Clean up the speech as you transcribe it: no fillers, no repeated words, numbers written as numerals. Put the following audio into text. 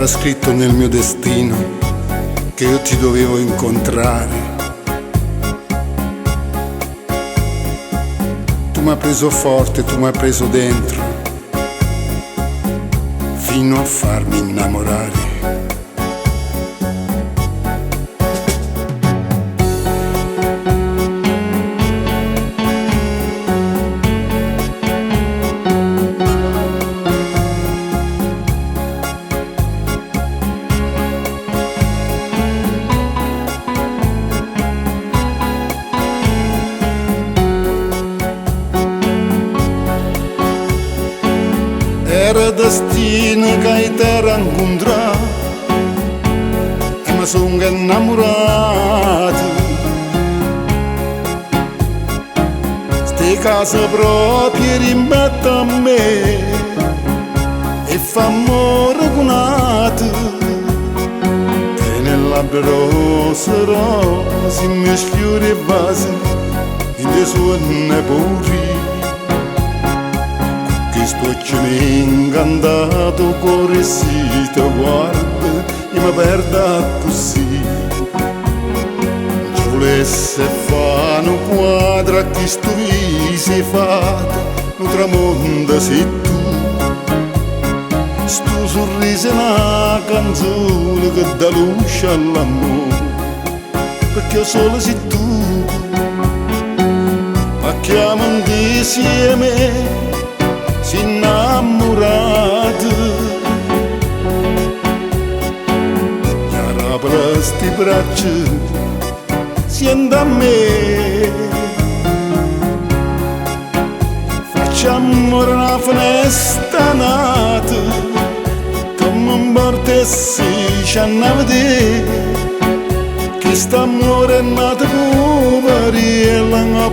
Era scritto nel mio destino che io ti dovevo incontrare. Tu m'hai preso forte, tu m'hai preso dentro, fino a farmi innamorare. Era destino che ti incontrà e mi sono innamorato. Ste case proprio rimbetta a me e fa amore con altri. E nell'albero sarò si mi sfiori e vasi in dei suoni puri. Sto mi incantato cuore si ti guarda e mi perda così. Ci volesse fare un quadro a chi sto viso fatto un tramonto sei tu. Sto sorriso è una canzone che dà luce all'amore, perché io solo sei tu. Ma chiamano insieme si innamorato, chiara per sti braccia siente a me. Facciamo una finestra nata come un portessi ci hanno a vedere che sta amore è nato come Mariella,